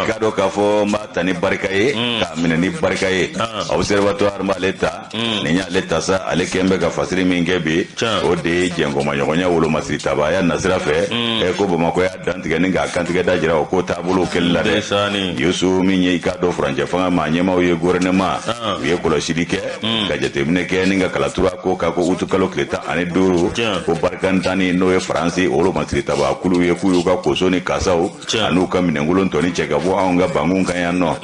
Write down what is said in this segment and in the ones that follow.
ka do ka fo ma tani barka ye ka minani barka ye observatoire ma leta ni nya leta sa ale kembe ka fasiri min ke bi o de jengo ma nyonya wolo masiri tabaya nasira fe e ko bama ko ya dantige ni ga kantige da jira ko tabulu kella de yusu min ye ka do franje fanga ma nyema o ye gouvernement ye ko lo shirike ga jete mine ke ni ga kala tura ko ka ko utu kalo kleta ane duru ko barkan tani no ye france wolo masiri tabaya kulu ye ku ga ko so ni kasao anu ka mine ngulo ntoni cheka bo anga bangun kan ya no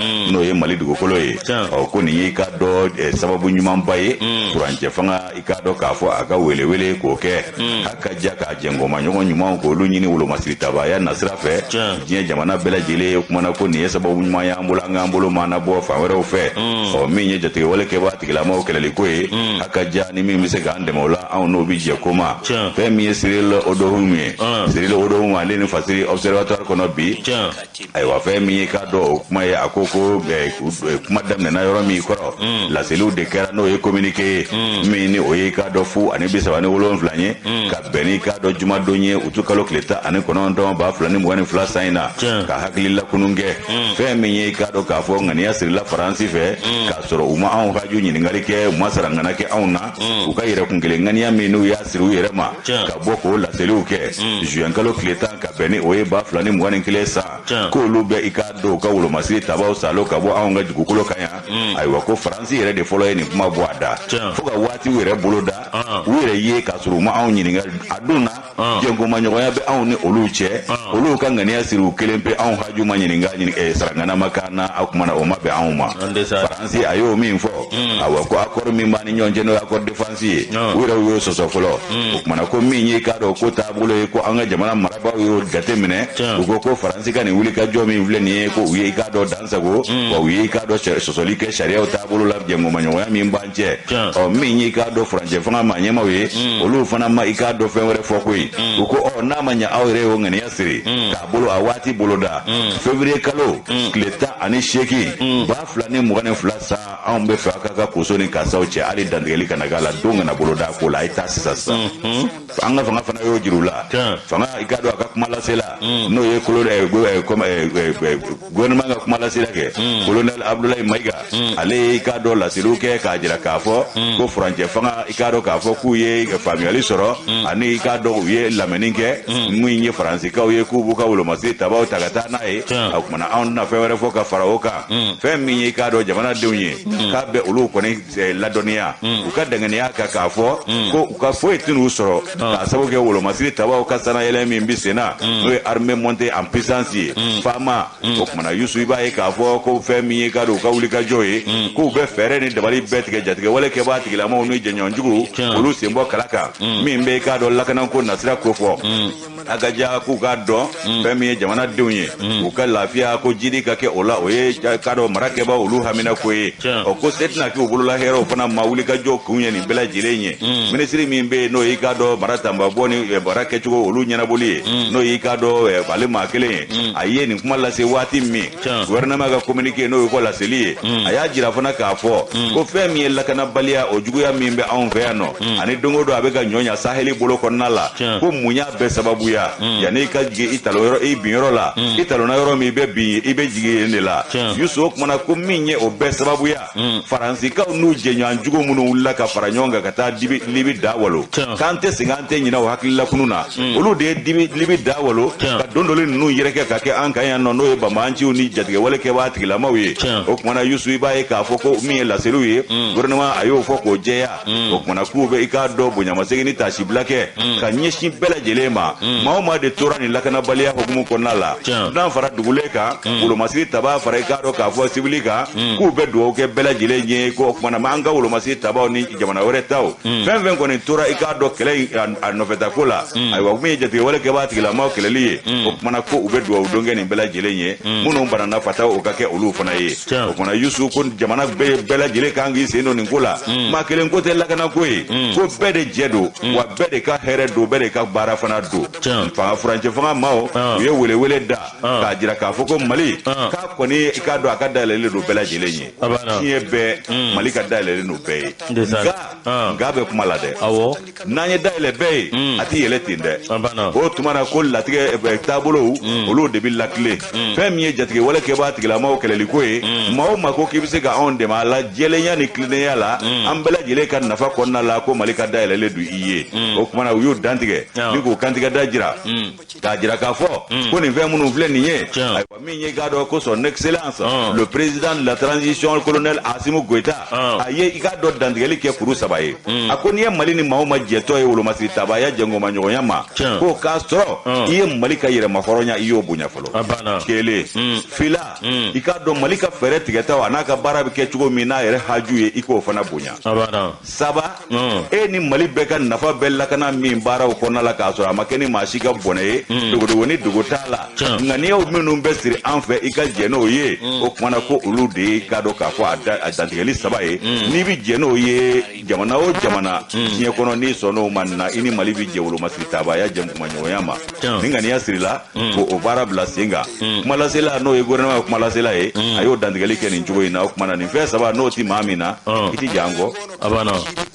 ye mali dugo kolo ye o ko ni ye ka do sababu nyuma mbaye franje fanga ikado ka fo aga wele ko ke haka jaka jengo ma nyuma ko lu nyini wolo masiri tabaya nasira fe je jamana bela jele kuma na ko ni sababu nyuma ya ambula ngambolo mana bo fa wero fe o minye jate wole ke ba tigila mo kelele ko e haka ja ni mi mise ga ande mola an no bi je koma fe mi Cyril Odohumi le ni fasiri observatoire kono bi ay wa fe mi ka do kuma ya akoko kuma damne na yoro mi ko la cellule de kera no e communiquer mi ni o ye ka do fu ani bi sabani wolo flanye ka beni ka do juma donye utukalo kleta ani kono ndo ba flani mo wani fla saina ka hakili la kununge fe mi ye ka do ka fo ngani asiri la faransi fe ka soro uma an haju nyini ngari ke masara ngana ke auna u ka yere kungele ngani ya minu ya siru yere ma ka boko la cellule ke juan kalo kleta ka beni o ye ba flani mo wani klesa ko lu be ikado ka wolo masiri tabaw salo ka bo an ngaji kukulo kanya ay wa ko faransi yere de folo ni kuma bo ada fuka wati were boloda were ye ka soro ma an nyini ngari aduna jengo manyoya be an ni oluche olu ka ngani asiru kelempe an haju manyini ngani sarangana makana akumana o mabe an ma faransi ayo mi info awa ko akor mi mani nyonje no akor defensi were yo soso folo kumana ko mi nyi ka do ko tabulo ko anga jamana maraba yo gate mine ko faransi kan wuli ka jomi vle ni ko wi ka do dansa go ko wi ka do soso like sharia o tabulo la jengo manyoya mi mbanje o mi nyi ka do franje fanga manyema we olu fana ma ika do fenwere fokui ko o na manya awre o ngani asiri ka bolo awati boloda février kalo kleta ani sheki ba flani mugane flasa an be fa ka kusoni ka sauce ali dandeli kana gala donga na boloda ko la ita sasa anga fanga yo jirula fanga ikado aka kumala sela no ye kolore gouvernement ga kumala sela ke colonel Abdoulaye Maiga ale ikado la siluke ka jira ka fo ko franje fanga ikado ka fo ku ye family soro ani ikado ye lameninge mwinye faransi ka ye ku buka wolo masi tabaw tagata na e akumana an na fewere fo ka faraoka fe minye ikado jamana dewnye ka be ulu ko ni la donia u ka dangane aka ka fo ko ka fo etinu soro ka sabo ke wolo masi tabaw ka sana yele min bisena no armée montée en puissance fama akumana yusu iba e ka fo ko fe minye ikado ka wuli ka joye ko be fere ni dabali betike jatige wala ke ba tigila mo no jenyon jugu ulu sembo kalaka min be ikado lakana ko nasira ko fo agaja ku ga do femi jamana dewnye u ka lafia ko jidi ka ke ola oye ka do marake ba ulu hamina ko e o ko setna ki ubulu la hero fana mawuli ka jo kunye ni bela jilenye ministry min be no yi ka do marata mbaboni barake chugo ulu nyana boli no yi ka do bale makele aye ni kuma la se wati mi gouvernement ga communiquer no ko la selie aya jira fana ka fo ko femi la kana balia o jugu ya min be an fe no ani dongo do abega nyonya saheli bolo ko nala ko munya be sababu ya ne ka jige italo yoro e binyoro la italo na yoro mi be bi ibe jige ne la yuso kuma ko minye o be sababu ya faransi ka nu jenyo anjugo munu ulla ka faranyonga kata dibi libi dawalo kante singante nyina o hakilla kununa olu de dibi libi dawalo ka dondole nu yireke ka ke anka ya no no e ba manchi uni jatige wala ke ba tigila mawi o kuma na yusu iba e ka foko mi la seluye gouvernement ayo foko jeya o kuma na ku be ika do bunya masegini tashi blake ka nyeshi bela jelema mauma de torani lakana balia hukumu konala na fara duguleka ulo masiri taba fara ikado ka fo sibilika ku bedo ke bela jile nye ko kuma manga ulo masiri taba ni jamana wore taw fen ko ni tora ikado kele an noveta kola ay wa mi jati wala ke bati la maw kele liye kuma ko ubedo udonge ni bela jile nye muno mbana na fata o kake ulu fana ye kuma yusu ko jamana bela jile kangi seno ni kola ma kele ko te lakana ko bede jedo wa bede ka here do bede ka bara fana do fanga furancɛ fanga maaw u ye wele da k'a jira k'a fɔ ko Mali k'a kɔni i k'a dɔn a ka dayɛlɛlen don bɛɛ lajɛlen ye diɲɛ bɛɛ Mali ka dayɛlɛlen don bɛɛ ye nka bɛ kuma la dɛ n'an ye dayɛlɛ bɛɛ ye a ti yɛlɛ ten dɛ o tuma na ko latigɛ taabolow olu de bɛ lakile fɛn min ye jatigɛ wale kɛbaa tigilamaaw kɛlɛliko ye maa o maa ko k'i bɛ se ka anw dɛmɛ a la jɛlenya ni tilennenya la an bɛɛ lajɛlen ka nafa kɔnɔna la ko Mali ka dayɛlɛlen don i ye o tuma na u y'o dantigɛ ni k'o kantigɛ da jira k'a jira k'a fɔ ko nin fɛn minnu filɛ nin ye ayiwa min ye k'a dɔn ko son excellence le président de la transition colonel Assimi Goïta a ye i k'a dɔn dantigɛli kɛ kuru 3 ye a ko n'i ye Mali ni maa o maa jɛtɔ ye wolomasiri tabaya jɛngoma ɲɔgɔnya ma k'o k'a sɔrɔ i ye Mali ka yɛrɛmahɔrɔnya i y'o bonya fɔlɔ kelen fila i k'a dɔn Mali ka fɛɛrɛ tigɛtaw a n'a ka baara bɛ kɛ cogo min n'a yɛrɛ haju ye i k'o fana bonya saba e ni Mali bɛɛ ka nafa bɛɛ lakana min baaraw kɔnɔna la k'a sɔrɔ a ma kɛ ni maa si ka bɔnɛ ye dogodogo ni dogo t'a la nka n'i y'o minnu bɛ siri an fɛ i ka jɛ n'o ye o kumana ko olu de ye k'a dɔn k'a fɔ a dantigɛli 3 ye n'i bɛ jɛ n'o ye jamana o jamana diɲɛ kɔnɔ n'i sɔnn'o ma na i ni Mali bɛ jɛ wolomasiri tabaya jɛnguma ɲɔgɔnya ma ni ŋaniya sirila ko o baara bila sen kan kumalasela n'o ye gouvernement kumalasela ye a y'o dantigɛli kɛ nin cogo in na o kumana nin fɛn 3 n'o ti maa min na i ti jan kɔ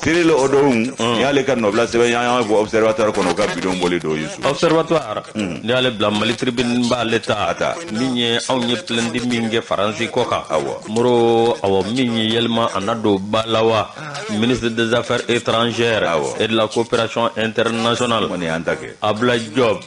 Cyril Odong ni y'ale ka nɔbila sɛbɛn y'an fɔ observatoire kɔnɔ o ka bidon bɔli do Yusu observatoire ni y'ale bila Mali tribune b'ale ta min ye anw ye plainte min kɛ Faransi kɔ kan moro min ye yɛlɛma a na don ba la wa ministre des affaires étrangères et de la coopération internationale Abdoulaye Diop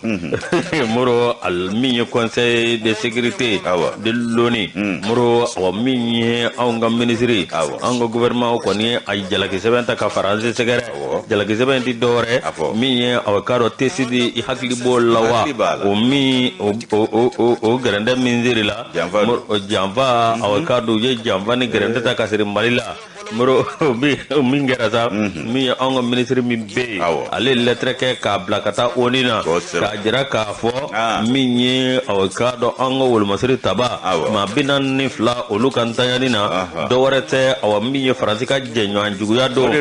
moro min ye conseil de sécurité de l'ONU moro min ye anw ka ministre anw ka gouvernement kɔni a jalaki sɛbɛn ta ka Faransi sɛgɛrɛ jalaki sɛbɛn ti dɔwɛrɛ min ye a ka dɔn tesidi i hakili b'o la wa o min o gɛrɛndɛ min zeri la janfa a ka dɔn u ye janfa ni gɛrɛndɛ ta ka siri Mali la moro min kɛra sa min ye anw ka ministre min bɛ yen ale lettre kɛ k'a bila ka taa ONU na k'a jira k'a fɔ min ye a ka dɔn an ka wolomasiri taba maa 42 olu ka ntanyani na dɔwɛrɛ tɛ min ye Faransi ka jɛɲɔgɔn juguya don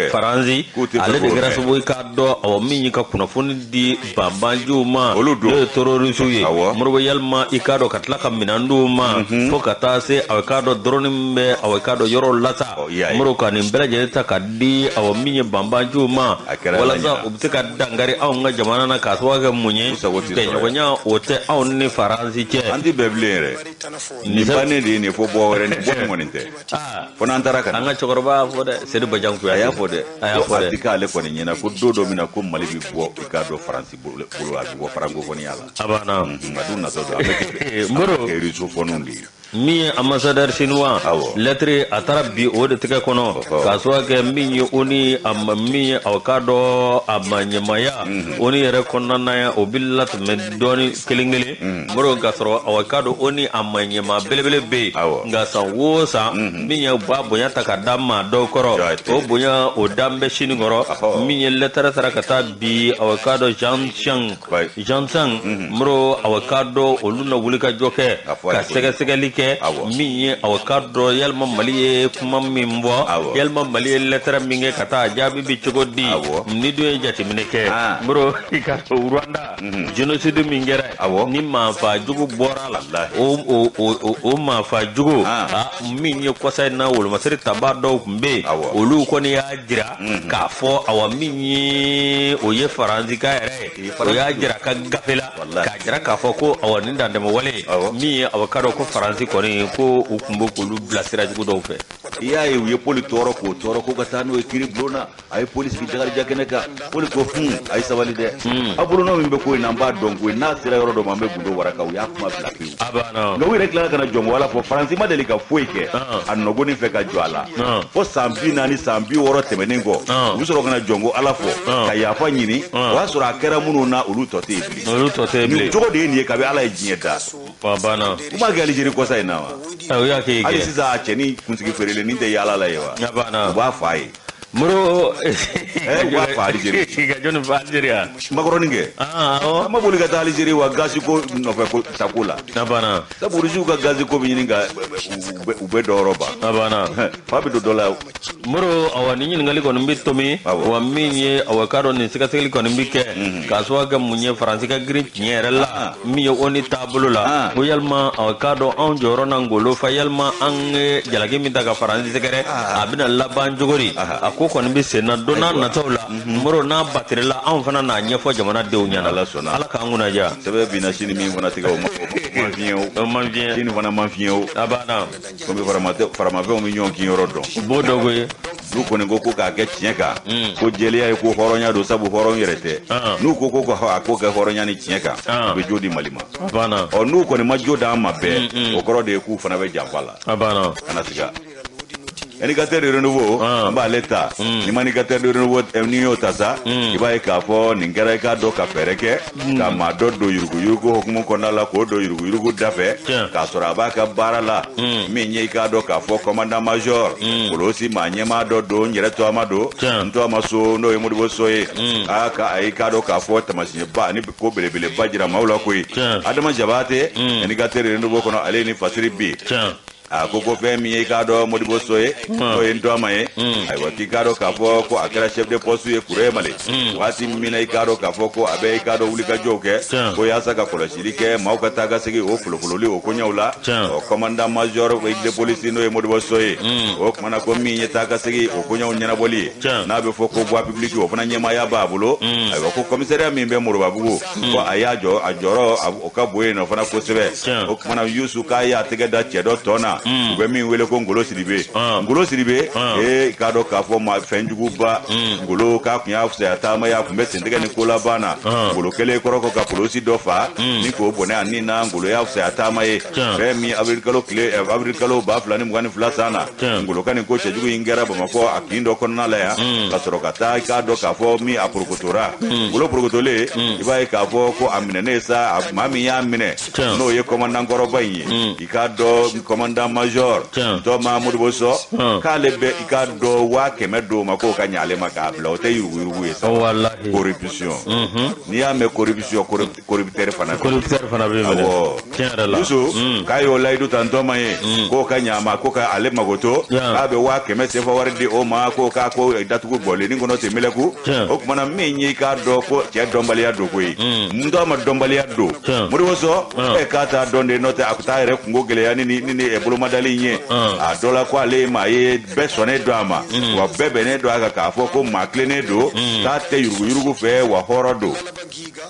Faransi ale de kɛra sababu ye k'a dɔn min ye ka kunnafoni di banbanjiw ma n'o ye terroriste ye moro yalima i k'a dɔn ka tila ka minɛn d'u ma fo ka taa se a k'a dɔn drone min bɛ a k'a dɔn yɔrɔ lata moro ka nin bɛɛ lajɛlen ta ka di min ye banbanjiw ma walasa u bɛ se ka dangari anw ka jamana na k'a sababu kɛ mun ye bɛnɲɔgɔnya o tɛ anw ni Faransi cɛ an ti bɛɛ bilen yɛrɛ nin bannen de ye nin fɔ bɔ wɛrɛ ni bɔ kɔni tɛ fo n'an taara ka an ka cɛkɔrɔba y'a fɔ dɛ Sedi Bajankuya a y'a fɔ dɛ a ti k'ale kɔni ɲɛna ko don dɔ min na ko Mali bɛ bɔ i k'a dɔn Faransi bolo a bɛ bɔ francophonie la a banna nka du natɔ don a bɛ kɛ russophone de ye min ye ambassadeur chinois lettre a taara bi o de tɛgɛ kɔnɔ k'a sababu kɛ min ye o ni min ye a ka dɔn a ma ɲɛmaya o ni yɛrɛ kɔnɔna na yan o bɛ latɛmɛ dɔɔni kelen kelen moro k'a sɔrɔ a ka dɔn o ni a ma ɲɛma belebele bɛ yen nka san o san min ye ba bonya ta ka da maa dɔw kɔrɔ o bonya o da bɛ sini kɔrɔ min ye lettre taara ka taa bi a ka dɔn Jean Chang moro a ka dɔn olu na wuli ka jɔ kɛ ka sɛgɛsɛgɛli kɛ min ye a ka dɔn yalima Mali ye kuma min bɔ yalima Mali ye lettre min kɛ ka taa jaabi bi cogo di ni dun ye jateminɛ kɛ moro i ka Rwanda génocide min kɛra ni maafa jugu bɔra la o maafa jugu min ye kɔsa in na wolomasiri taba dɔw tun bɛ yen olu kɔni y'a jira k'a fɔ min ye o ye Faransi ka yɛrɛ o y'a jira ka gafe la k'a jira k'a fɔ ko nin dantɛmɛ wale min ye a ka dɔn ko Faransi kɔni ko u tun bɛ k'olu bila sira jugu dɔw fɛ i y'a ye u ye poli tɔɔrɔ ko ka taa n'o ye kiri bulonna a ye polisi sigi jagarija kɛnɛ kan poli ko a ye sabali dɛ a bolonɔ min bɛ ko in na an b'a dɔn ko n'a sera yɔrɔ dɔ ma an bɛ gundo waraka u y'a kuma bila pewu nka u yɛrɛ tilala ka na jɔnko Ala fɔ Faransi ma deli ka foyi kɛ a nɔgɔnin fɛ ka jɔ a la fo san 40 san 60 tɛmɛnen kɔ u bɛ sɔrɔ ka na jɔnko Ala fɔ ka yafa ɲini o y'a sɔrɔ a kɛra minnu na olu tɔ tɛ yen bilen nin cogo de ye nin ye kabi Ala ye diɲɛ da u m'a kɛ Aligérie kɔsa in na wa hali sisan a cɛnin kunsigi feerelen nin tɛ yaala la ye wa u b'a fɔ a ye muro wa fa Algeria ga jon fa Algeria makaroni nge o ma boli ga Algeria wa gazi ko no fa ko takula abana saburu ju ga gazi ko bi ninga ube do roba abana fa bi do dola muro awani nyin ngali ko mbi tomi wa minye awakaro ni sika sika ko mbi ke kaswa ga munye France ka green nyere la mi yo oni tabulu la bo yalma awakado on joro nangolo fa yalma an jalage mi daga France sekere abina laban jogori akoko mbi sena dona na tawla muro na batire la an fana na nyefo jamana de unya na ala ka nguna ja sebe bi na shini mi fana tiga o man vien shini fana man vien abana ko mi farama ve o mi nyon ki yorodo bo dogoye nu ko ne go ko ka ke tienka ko jeliya ko horonya do sabu horon yerete nu ko ko ko ke horonya ni tienka be jodi malima abana o nu ko ne ma joda ma be o koro de ku fana be jambala abana ana tiga indicateur de renouveau ba leta ni indicateur de renouveau ni yotasa iba ka fo ni ngara ka do ka fereke ka ma do yurugu hukumu konala ko do yurugu dafe ka sora ba ka barala mi nye ka do ka fo commandant major kolosi ma nyema do nyere to amado nto amaso no emudi bosoye aka ai ka do ka fo tamasi ba ni ko belebele bajira maula ko adama jabate indicateur de renouveau kono ale ni fasiri bi akoko femi ka do modibo soye o ento amaye ay wati ka do ka fo ko akara chef de poste ye kure male wati mina ka do ka fo ko abe ka do wuli ka joke ko ya saka ko shirike mauka taga sigi o fulofuloli o ko nyawla o commandant major de police no e modibo soye o mana ko mi nyeta ka sigi o ko nyaw nyana boli na be fo ko bois public o fana nyema ya babulo ay ko commissariat mi be moro babugo ko ayajo ajoro o ka boye no fana ko sebe o mana yusu ka ya tege da chedo tona ube mi wele ko ngolo siribe ka do ka fo ma fenjugu ba ngolo ka kunya afsa ta ma ya kumbe sendega ni kola bana ngolo kele koroko ka polosi do fa ni ko bone ani na ngolo ya afsa ta ma ye be mi abrikalo ba fulani mugani fula sana ngolo kan ko chejugu ingera ba mako akindo konna la ya ka soroka ta ka do ka fo mi aprokotora ngolo prokotole iba ka fo ko amine ne sa mami ya amine no ye commandant gorobayi ka do commandant major to Mahmoud Boso kalebe ikado wa kemedo mako ka nyale maka bla o te yurugu esa wallahi corruption ni ame corruption corrupteur fana be tiara yusu kayo laidu tanto maye ko ka nyama ko ka ale magoto abe wa keme se fa warde o ma ko ka ko datugo bole ni ngono te meleku o kuma mi nyi ka do ko che dombali ya do ko yi ndo ma dombali ya do muri Boso e kata donde note akuta re ngogele ya ni e bolo madali nye a dola kwa le ma ye besone do ama wa bebe ne do aga ka fo ko makle ne do ta te yurugu fe wa horodo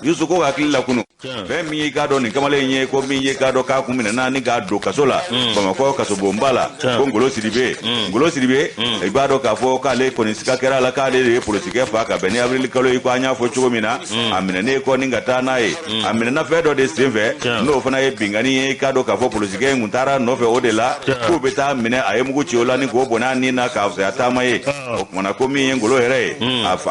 yusu ko akilla kunu be mi ga do ni kamale nye ko mi ye ga do ka ku mina na ni ga do kasola ba ko kaso bombala ko ngolo sidibe e ba do ka fo ka le ko ni sika kera la ka le politique fa ka beni abril kalo ko anya fo chugo mina amina ne ko ni ngata na e amina na fe do de steve no fana ye bingani e ka do ka fo politique nguntara no fe odela ko beta mine aye mugu chiola ni go bona ni na ka fa ta mai o mana ko mi ngolo here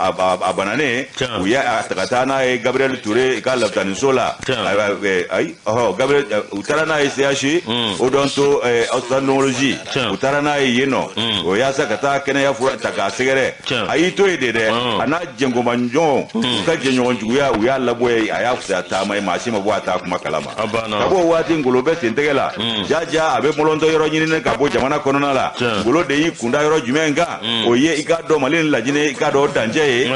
abanane uya atakata na e Gabriel Touré ka laftani sola ay Gabriel utara na SH odonto osteology utara na yeno o ya sakata kene ya fura taka segere ayi to ede ana jengo manjo ka jenyo njugu ya uya laboy aya fa ta mai mashi mabu ata kuma kalama kabo wati ngolo be tentegela jaja abe molondo yoro nyini ne kabo jamana konona la ngolo de yi kunda yoro jumenga oye ikado malin la jine ikado danje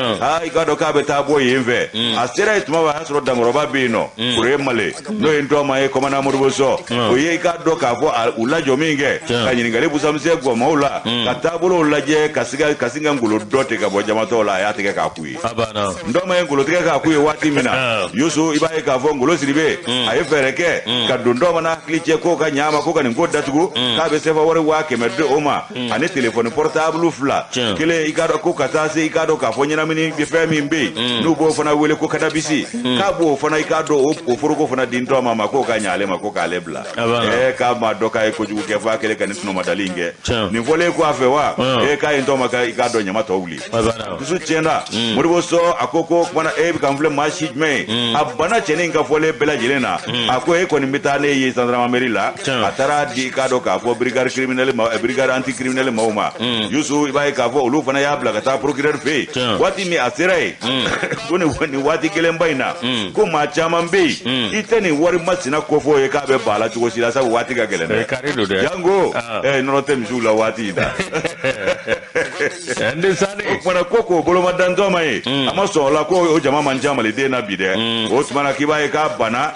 ikado ka be ta boye mve asera ituma wa hasro dangoroba bino kure male no ento ma e komana Boso oye ikado ka fo ula jominge kanyini ngale busamse go maula katabolo ulaje kasinga ngolo dote ka bo jamato la ya teke ka kuyi ndo ma ngolo teke ka kuyi wati mina yusu ibaye ka fo ngolo siribe aye fereke ka dondo mana kliche ko ka nyama ko ka ngoda tugo ka be sefa wore wa ke medde oma ane téléphone portable fla kele ikado ko kata se ikado ka fo nyina mini be fami mbe no bo fana wele ko kada bisi ka bo fana ikado do o foroko fana din to mama ko ka nyaale ma ko ka lebla ka ma do ka ko jugu ke fa kele kan no madalinge ni vole ko afe wa ka into ma ka do nyama to wuli tusu chenda muribo so akoko mana kan fle mashi me abana cheni ka vole bela jelena ako ko ni mitane yi sandra mamerila atara di ka do ka fo brigade criminel ma brigade anti criminel ma yusu ibai ka fo olu fana ya bla ka ta procureur fe wati mi asere kone wani wati kelen baina ko ma chaman be iteni wari masina ko fo e ka be bala tugo sila sa wati ga gelen yango no tem jula wati da ende sane fana koko bolo madanto mai ama so la ko o jama man jama le de na bide o tumana kibaye ka bana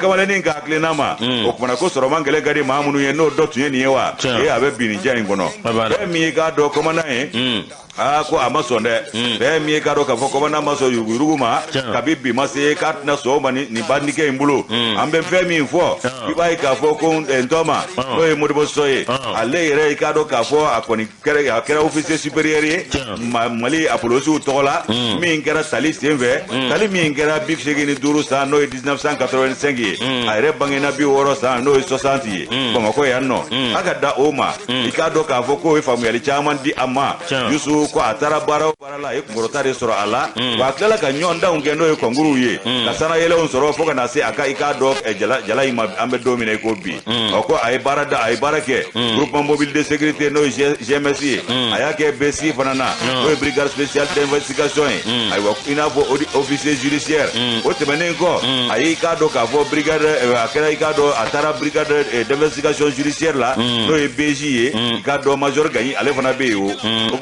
kamale ni ka klena ma o fana ko soro mangele gari mamunu ye no dotu ye ni wa abe bini jani ngono mi ka do ko mana ko amasonde mi ka do ka foko bana maso yuguruma kabibi mase ka na so mani ni bandike imbulo ambe femi info kibai ka foko entoma o e modibo soye ale ire ka do ka fo akoni kere officier supérieur mali apolosu tola mi ngera tali semve tali mi ngera big segini duru sa no 1985 ayre bangena bi woro sa no 60 ko ko yanno aga da oma ikado ka foko e family chairman di ama yusu ko atara bara la e ngorotare soro ala wa kala ka nyonda ungendo e konguru ye kasana yele on soro foka na se aka ikado e jala ima ambe domine ko bi ko ay bara ke groupement mobile de sécurité no GMC ayake besi fanana o brigade spéciale d'investigation ay wa inavo officier judiciaire o temene ko ay ikado ka fo brigade akara ikado atara brigade d'investigation judiciaire la no e BJ ikado major gani ale fana be o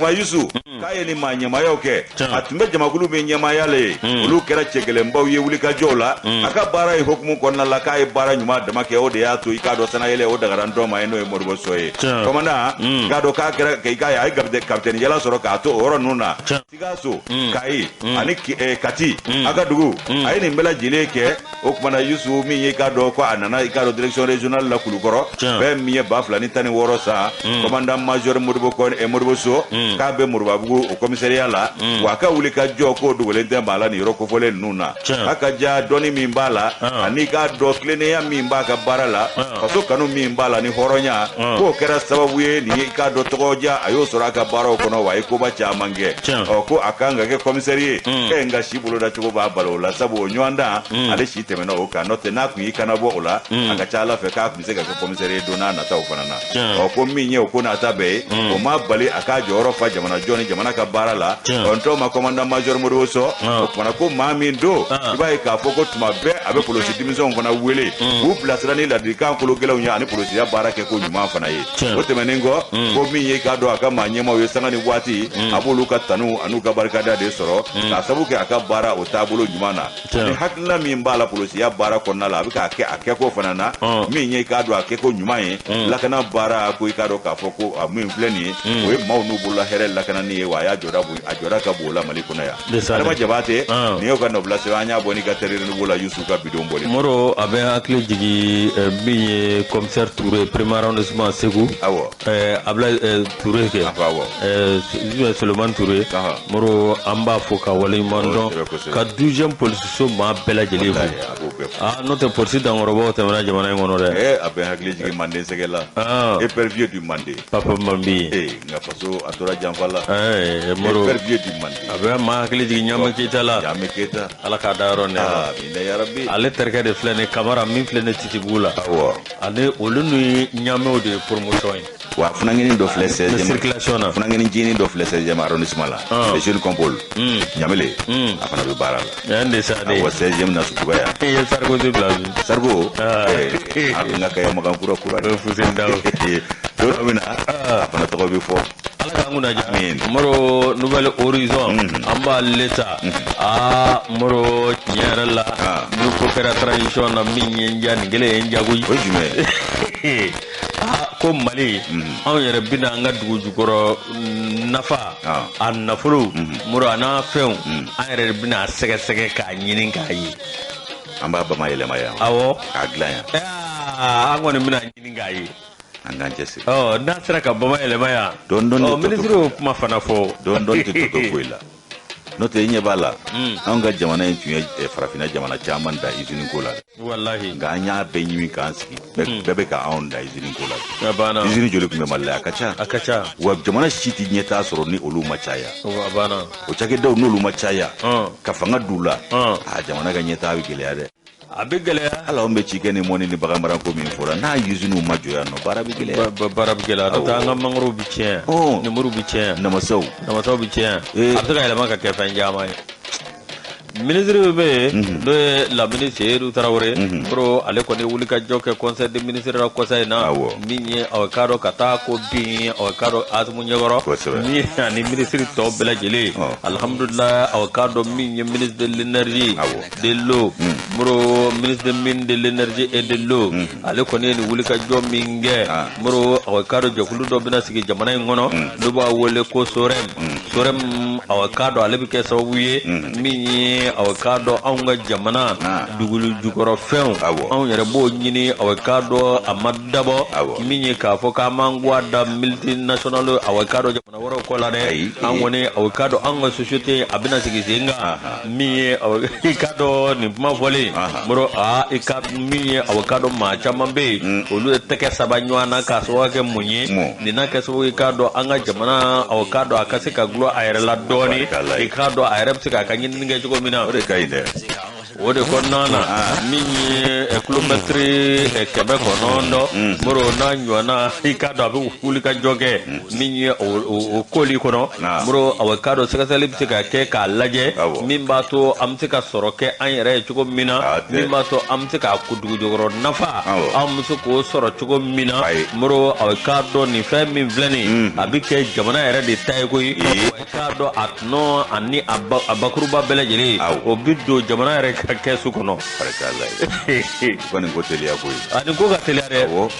ma yusu kaye ni manyama yoke atumbe jamakulu be nyama yale ulu kera chegele mbaw ye wuli ka jola aka bara e hukumu konna la kaye bara nyuma dama ke ode ya to ikado sana yele o daga ran doma eno e morbo soye komana gado ka kera ke kaye ay gabde captain yala soro ka to oro nuna tigaso kayi ani kati aka dugu ay ni mbela jile ke o kumana yusu mi ye kado ko anana ikado direction régionale la kulukoro be mi ye bafla ni tani woro sa commandant major morbo ko e morbo so ka be morbo au commissariat la waka wuli ka joko do wele ndamba ni roko fole nuna aka ja doni mimbala ani ka do klene ya mimba ka barala paso kanu mimbala ni horonya ko kera sababu ye ni ka do togoja ayo sora ka baro kono wa ko ba cha mange ko akanga ke commissariat enga shibulo da tugo ba balo la sabo nywanda ale shiteme no ka note na ku ikana bo ola aka cha la fe ka ku se ka commissariat dona na ta ofanana ko minye ko na tabe o ma bali aka joro fa jamana joni jamana ka barala onto ma commandant major Modoso kona ko mami ndo ibai ka foko tuma be abe police division kona wele u plasra ni la dika ko gela unya ani police ya barake ko nyuma fana ye o temenengo ko mi ye ka do aka manyema we sanga ni wati abulu ka tanu anu ka barka da de soro ka sabu ke aka bara o tabulo nyuma na ni hakla mi mbala police ya bara kona la bika ake ko fana na mi ye ka do ake ko nyuma ye la kana bara ko ka do ka foko mi fleni we maunu bulla here la kana ni wa ya ajora ka bola malikuna ya alama jabate ni yo ka no blase wanya boni ka terire no bola yusu ka bidon boli moro abe akle jigi bi commissaire Touré premier arrondissement Ségou awo abla Touré ke awo Suleiman Touré moro amba foka wali mando ka 12e police so ma bela jeli notre police dans robo te mena jamana ngono re abe akle jigi mande segela et pervieux du mandé papa mambi nga paso atora jamfala moro pervieux du mandé abe ma akle jigi nyama kitala nyama kita ala ka daro ne binda ya rabbi ale terka de flene kamara min flene titi bula awo ale olunu nyama de promotion wa funangeni do flesse circulation na funangeni jini do flesse jama arrondissement la les jeunes compol nyamele afana be barala yande sa de wa 16e na sutubaya ye sargo de blazu sargo nga kay magan kura fusen daw do amina afana to be fo ala ka nguna jamin moro nouvelle horizon amba leta moro nyarala nu ko kera transition na minye njani gele njagu ojume ko mali an yɛrɛ bina an ka dugu jukɔrɔ nafa a nafolo moro ana fɛnw an yɛrɛ bina sɛgɛsɛgɛ k'a ɲini k'a ye an b'a bama yɛlɛma yan awɔ k'a dilan yan an kɔni bina ɲini k'a ye an k'an cɛsiri n'a sera ka bama yɛlɛma yan dɔɔni ministre y'o kuma fana fɔ dɔɔni tɛ to foyi la n'o tɛ i ɲɛ b'a la anw ka jamana in tun ye farafina jamana caman da usine ko la wallahi nka an y'a bɛɛ ɲimi k'an sigi bɛɛ bɛ ka anw da usine ko la abana usine joli tun bɛ Mali la a ka ca wa jamana si tɛ ɲɛ t'a sɔrɔ ni olu ma caya abana o cakɛdaw n'olu ma caya ka fanga d'u la jamana ka ɲɛtaa bɛ gɛlɛya dɛ a bɛ gɛlɛya hali anw bɛ ci kɛ ni mɔni ni bagan marako min fɔra n'a usine ma jɔ yan nɔ baara bɛ gɛlɛya baara bɛ gɛlɛya n'o tɛ an ka mangoro bɛ tiɲɛ lemuru bɛ tiɲɛ namasaw bɛ tiɲɛ a bɛ se ka yɛlɛma ka kɛ fɛn caman ye ministre bɛ yen n'o ye Lamini Seydou Tarawele pro ale kɔni wuli ka jɔ kɛ conseil des ministres la kɔsa in na min ye aw ka dɔn ka taa ko bin aw ka dɔn Asimu Ɲɛkɔrɔ min ani ministre tɔw bɛɛ lajɛlen alhamdulillah aw ka dɔn min ye ministre de l'énergie de l'eau moro ministre de mine de l'énergie et de l'eau ale kɔni ye nin wuli ka jɔ min kɛ moro aw ka dɔn jɛkulu dɔ bɛna sigi jamana in kɔnɔ n'u b'a wele ko SOREM aw ka dɔn ale bɛ kɛ sababu ye min ye aw ka dɔn anw ka jamana dugukolo jukɔrɔ fɛnw anw yɛrɛ b'o ɲini aw ka dɔn a ma dabɔ min ye k'a fɔ k'an m'an guwa da multinational aw ka dɔn jamana wɛrɛw kɔ la dɛ an kɔni aw ka dɔn an ka société a bɛna sigi sen kan min ye i ka dɔn nin kuma fɔlen moro i ka min ye aw ka dɔn maa caman bɛ yen olu ye tɛgɛ saba ɲɔgɔn na k'a sababu kɛ mun ye nin n'a kɛ sababu i ka dɔn an ka jamana aw ka dɔn a ka se ka gulɔ a yɛrɛ la dɔɔni i ka dɔn a yɛrɛ bɛ se k'a ka ɲinini kɛ cogo min na o de ka ɲi dɛ o de kɔnɔna na min ye kilomɛtiri 900 moro n'a ɲɔgɔnna i ka dɔn a bɛ wuli ka jɔ kɛ min ye o koli kɔnɔ moro aw ka dɔn sɛgɛsɛgɛli bɛ se ka kɛ k'a lajɛ min b'a to an bɛ se ka sɔrɔ kɛ an yɛrɛ ye cogo min na min b'a to an bɛ se k'a dugujukɔrɔ nafa an bɛ se k'o sɔrɔ cogo min na moro aw ka dɔn nin fɛn min filɛ nin a bɛ kɛ jamana yɛrɛ de ta ye koyi aw ka dɔn a tɔnɔ ani a bakuruba bɛɛ lajɛlen o bɛ don jamana yɛrɛ ka kɛsu kɔnɔ kɔni ko teliya koyi ani ko ka teliya dɛ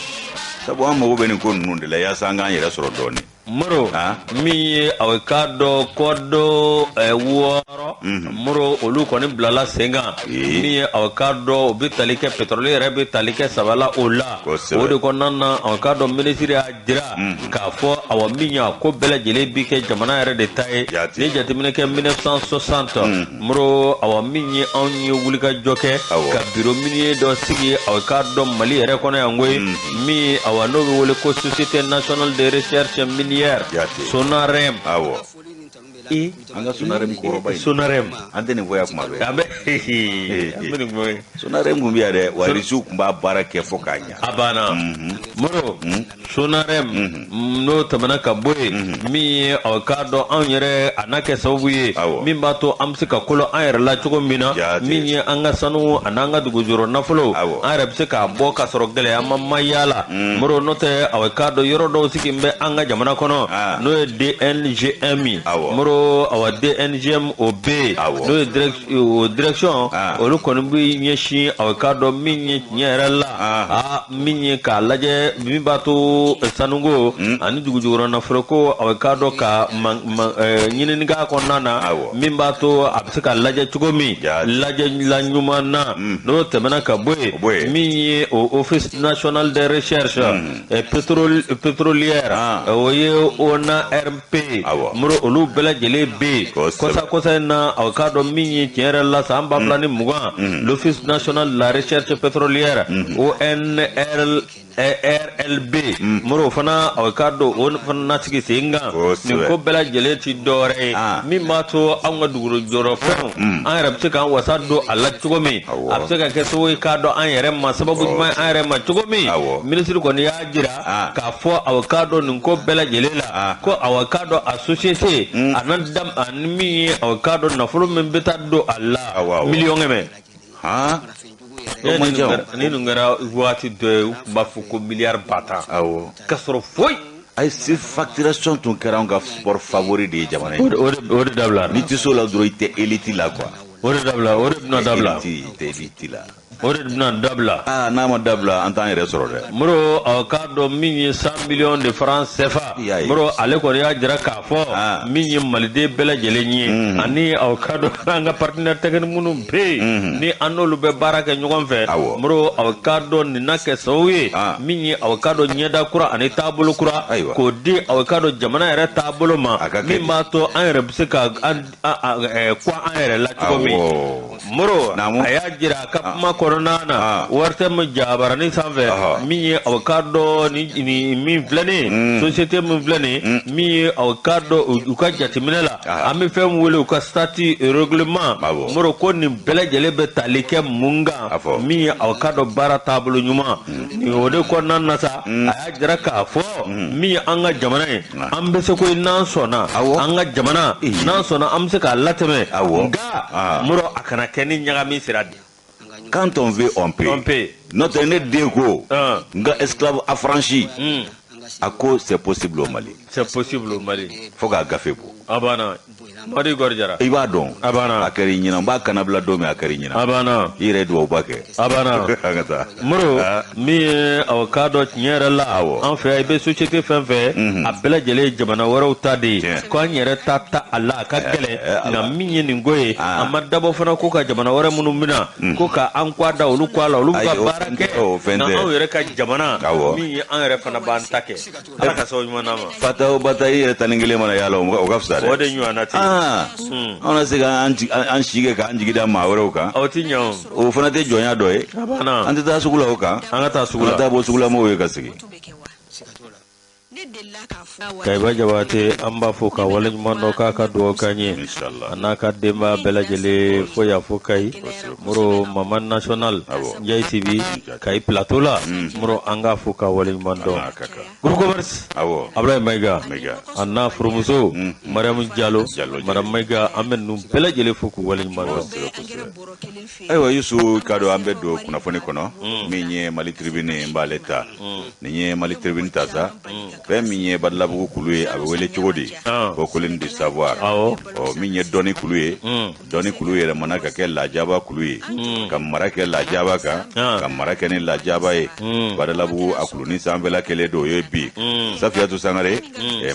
sabu an mago bɛ nin ko ninnu de la yaasa an k'an yɛrɛ sɔrɔ dɔɔnin moro min ye aw ka dɔn kɔdɔ 6 moro olu kɔni bilala sen kan min ye aw ka dɔn o bɛ tali kɛ pétrole yɛrɛ bɛ tali kɛ sabala o la o de kɔnɔna na aw ka dɔn minisiri y'a jira k'a fɔ aw min ye ko bɛɛ lajɛlen bi kɛ jamana yɛrɛ de ta ye ni jateminɛ kɛ 1960 moro aw min ye anw ye wuli ka jɔ kɛ ka biro minier dɔ sigi aw ka dɔn Mali yɛrɛ kɔnɔ yan koyi min aw n'o bɛ wele ko société nationale de recherche minière Sonarem an ka Sonarem kɔrɔba in Sonarem an tɛ nin fɔ yan kuma bɛɛ an bɛ nin fɔ Sonarem kun bɛ yan dɛ wa Irisiw kun b'a baara kɛ fo k'a ɲɛ a banna moro Sonarem n'o tɛmɛna ka bɔ yen min ye aw ka dɔn anw yɛrɛ a n'a kɛ sababu ye min b'a to an bɛ se ka kolo an yɛrɛ la cogo min na min ye an ka sanu a n'an ka dugujukɔrɔ nafolo an yɛrɛ bɛ se k'a bɔ ka sɔrɔ gɛlɛya ma yaala moro n'o tɛ aw ka dɔn yɔrɔ dɔw sigi bɛ an ka jamana kɔnɔ n'o ye DNGM moro awa DNGM o bɛ n'o ye direction olu kɔni bɛ ɲɛsin aw ka dɔn min ye tiɲɛ yɛrɛ la min ye k'a lajɛ min b'a to sanuko ani dugujukɔrɔ nafolo ko aw ka dɔn ka ɲinini k'a kɔnɔna na min b'a to a bɛ se ka lajɛ cogo min lajɛ la ɲuman na n'o tɛmɛna ka bɔ yen min ye office national de recherche pétrolière o ye ONARP moro olu bɛɛ lajɛlen bɛ kɔsa in na aw ka dɔn min ye tiɲɛ yɛrɛ la san 2020 l'office national de la recherche pétrolière ONRLB moro fana aw ka dɔn o fana na sigi sen kan nin ko bɛɛ lajɛlen ti dɔwɛrɛ ye min b'a to anw ka dugujukɔrɔ fɛnw an yɛrɛ bɛ se k'an wasa don a la cogo min a bɛ se ka kɛ sababu ye k'a dɔn an yɛrɛ ma sababu ɲuman an yɛrɛ ma cogo min minisiri kɔni y'a jira k'a fɔ aw ka dɔn nin ko bɛɛ lajɛlen la ko aw ka dɔn a société ani min ye aw ka dɔn nafolo min bɛ taa don a la miliyɔn kɛmɛ ni nin kɛra waati dɔ ye u tun b'a fɔ ko miliyari 10,000 ka sɔrɔ foyi ayi se facturation tun kɛra anw ka sport favori de ye jamana in o de dabila ni tɛ so la dɔrɔn i tɛ élite la quoi o de dabila o de bɛna dabila i tɛ élite la o de bina dabla n'a ma dabla an t'an yɛrɛ sɔrɔ dɛ. muro aw ka dɔn min ye 100 millions de francs CFA muro ale kɔni y'a jira k'a fɔ min ye maliden bɛɛ lajɛlen ye ani aw ka dɔn an ka partenaire technique minnu bɛ yen ni an n'olu bɛ baara kɛ ɲɔgɔn fɛ muro aw ka dɔn nin na kɛ sababu ye min ye aw ka dɔn ɲɛda kura ani taabolo kura k'o di aw ka dɔn jamana yɛrɛ taabolo ma min b'a to an yɛrɛ bɛ se ka kɔ an yɛrɛ la cogo min muro a y'a jira a ka kuma kɔnɔna na wari tɛ min jabarani sanfɛ min ye aw ka dɔn ni min filɛ nin société min filɛ nin min ye aw ka dɔn u ka jateminɛ la an bɛ fɛn min wele u ka statut règlement muro ko nin bɛɛ lajɛlen bɛ tali kɛ mun kan min ye aw ka dɔn baara taabolo ɲuman o de kɔnɔna na sa a y'a jira k'a fɔ min ye an ka jamana ye an bɛ se ko n'an sɔnna an ka jamana n'an sɔnna an bɛ se k'a latɛmɛ nka muro a kana kɛ ni ɲagami sira de. Quand on veut, on peut. Notre né dégo, nga esclave affranchi. À cause c'est possible au Mali. C'est possible au Mali. Faut qu'à gaffe pour. Abana. Mari Gorjara. Iba don. Abana. Akari nyina ba kanabla do me akari nyina. Abana. Ire do bake. Abana. Muro mi avocado tinyere la. En fait be société fen fe a bela jele jamana waraw tadi. Ko nyere tata ala ka gele na minye ni ngoye amadabo fana ko ka jamana wara munu mina ko ka an kwada olu kwala olu ka barake na an yere ka jamana mi an yere fana ban take ala ka so nyuma nama fataw batai taningile mana yalo o gafsa de o de nyuana ti ona se ga an shige ka an jigida ma waraw kan o ti nyaw o fana te jonya do e abana an ta sugula o kan an ka ta sugula ta bo sugula mo we ka sigi kayba jabate an b'a fɔ ka wale ɲuman dɔ k'a ka dugawu k'an ye a n'a ka denbaya bɛɛ lajɛlen fo y'a fɔ kayi muro mama national Ndiaye TV kayi plateau la muro an k'a fɔ ka wale ɲuman dɔn groupe commerce Ablaye Mayiga a n'a furumuso Mariam Diallo Madame Mayiga an bɛ ninnu bɛɛ lajɛlen fo k'u wale ɲuman dɔn. Ayiwa Yusu ka dɔn an bɛ don kunnafoni kɔnɔ min ye Mali Tribune n b'ale ta nin ye Mali Tribune ta sa fɛn min ye Badalabugu kulu ye a bɛ wele cogo di ko Colline du Savoir min ye dɔnni kulu ye dɔnni kulu yɛlɛmana ka kɛ Lajaba kulu ye ka mara kɛ Lajaba kan ka mara kɛ ni Lajaba ye Badalabugu a kuluni sanfɛla kɛlen don o ye bi Safiyatu Sangare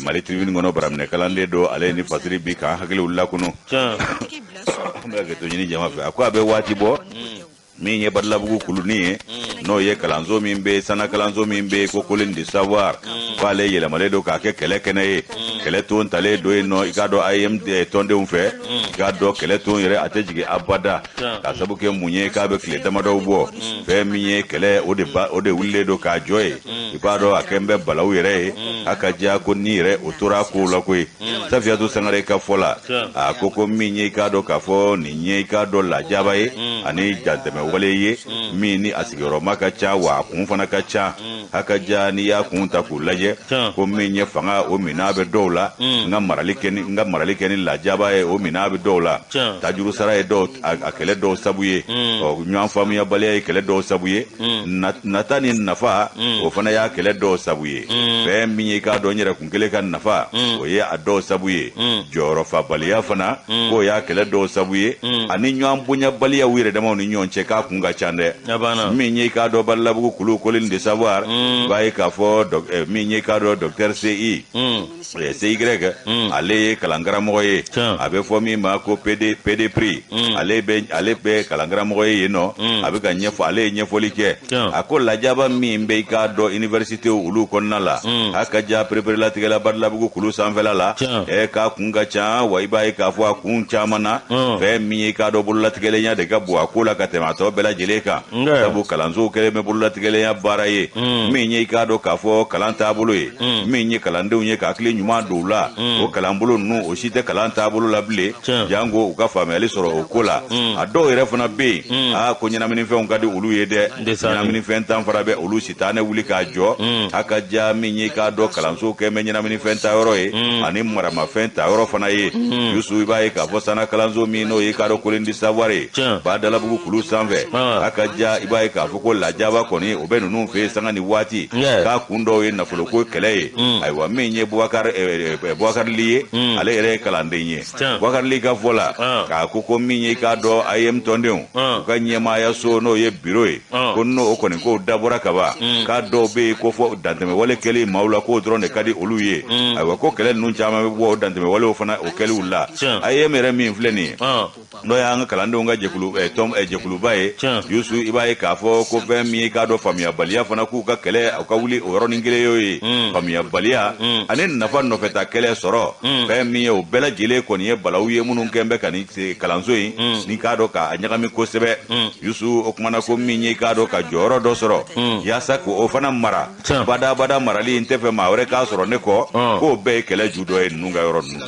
Mali Tribune kɔnɔ baraminɛ kalanden don ale ni Fasiri bi k'an hakiliw lakunu an bɛ kɛ to ɲini jama fɛ a ko a bɛ waati bɔ min ye Badalabugu kuluni ye n'o ye kalanso min bɛ sana kalanso min bɛ ko Colline du Savoir k'ale yɛlɛmalen don k'a kɛ kɛlɛ kɛnɛ ye kɛlɛ ton talen don yen nɔ i k'a dɔn AEM tɔndenw fɛ i k'a dɔn kɛlɛ ton yɛrɛ a tɛ jigin abada k'a sabu kɛ mun ye k'a bɛ tile damadɔw bɔ fɛn min ye kɛlɛ o de wulilen don k'a jɔ ye i b'a dɔn a kɛ n bɛ balaw yɛrɛ ye a ka diya ko ni yɛrɛ o tora a kow la koyi Safiyatu Sangare ka fɔ la a ko min ye i k'a dɔn k'a fɔ nin ye i k'a dɔn Lajaba ye ani jatɛmɛ wale ye min ni a sigiyɔrɔma ka ca wa a kun fana ka ca a ka diya n'i y'a kun ta k'u lajɛ ko min ye fanga o minɛn bɛ dɔw la n ka marali kɛ ni Lajaba ye o minɛn bɛ dɔw la tajuru sara ye a kɛlɛ dɔw sabu ye ɲɔgɔn faamuyabaliya ye kɛlɛ dɔw sabu ye nata ni nafa o fana y'a kɛlɛ dɔw sabu ye fɛn min ye k'a dɔn n yɛrɛ kun kelen ka nafa o ye a dɔw sabu ye jɔyɔrɔfabaliya fana k'o y'a kɛlɛ dɔw sabu ye ani ɲɔgɔn bonyabaliya u yɛrɛ damaw ni ɲɔgɔn cɛ k'a kun ka ca dɛ min ye k'a dɔn Badalabugu kulu Colline du Savoir b'a ye k'a fɔ min ye k'a dɔn docteur CY ale ye kalankaramɔgɔ ye a bɛ fɔ min ma ko PD prix ale bɛ kalankaramɔgɔ ye yen nɔ a bɛ ka ɲɛfɔ ale ye ɲɛfɔli kɛ a ko Lajaba min bɛ i k'a dɔn université olu kɔnɔna la a ka ja pereperelatigɛla Badalabugu kulu sanfɛla la k'a kun ka ca wa i b'a ye k'a fɔ a kun caman na fɛn min ye k'a dɔn bololatigɛlenya de ka bon a ko la ka tɛmɛ a tɔ bɛɛ lajɛlen kan sabu kalansow kɛlen bɛ bololatigɛlenya baara ye min ye i k'a dɔn k'a fɔ kalan taabolo ye min ye kalandenw ye ka hakili ɲuman don u la o kalanbolo ninnu o si tɛ kalan taabolo la bilen jango u ka faamuyali sɔrɔ o ko la a dɔw yɛrɛ fana bɛ yen ko ɲɛnaminifɛnw ka di olu ye dɛ ɲɛnaminifɛn tan fara bɛ olu si t'a ne wuli k'a jɔ a ka ja min ye k'a dɔn kalanso kɛ bɛ ɲɛnaminifɛn ta yɔrɔ ye ani maramafɛn ta yɔrɔ fana ye Yusu i b'a ye k'a fɔ sana kalanso min n'o ye k'a dɔn Colline du Savoir ye Badalabugu kulu sanfɛ a ka ja i b'a ye k'a fɔ ko Lajaba kɔni o bɛ ninnu fɛ yen sanga ni waati waati k'a kun dɔw ye nafolo ko kɛlɛ ye ayiwa min ye Boubacar Ly ye ale yɛrɛ ye kalanden ye Boubacar Ly ka fɔ la k'a ko min ye k'a dɔn AEM tɔndenw u ka ɲɛmaaya so n'o ye bureau ye ko n'o kɔni k'o dabɔra kaban k'a dɔw bɛ yen ko fɔ dantɛmɛwale kɛli maaw la k'o dɔrɔn de ka di olu ye ayiwa ko kɛlɛ ninnu caman bɛ bɔ o dantɛmɛwalew fana o kɛliw la AEM yɛrɛ min filɛ nin ye n'o y'an ka kalandenw ka jɛkuluba ye Yusu i b'a ye k'a fɔ ko fɛn min ye k'a dɔn faamuyabaliya fana k'u ka kɛlɛ u ka wuli o yɔrɔnin kelen y'o ye faamuyabaliya ani nafa nɔfɛta kɛlɛ sɔrɔ fɛn min ye o bɛɛ lajɛlen kɔni ye balawu ye minnu kɛn bɛ ka nin kalanso in ni k'a dɔn k'a ɲagami kosɛbɛ Yusu o kumana ko min ye k'a dɔn ka jɔyɔrɔ dɔ sɔrɔ yaasa k'o fana mara badabada marali in tɛ fɛ maa wɛrɛ k'a sɔrɔ ne kɔ k'o bɛɛ ye kɛlɛ ju dɔ ye ninnu ka yɔrɔ ninnu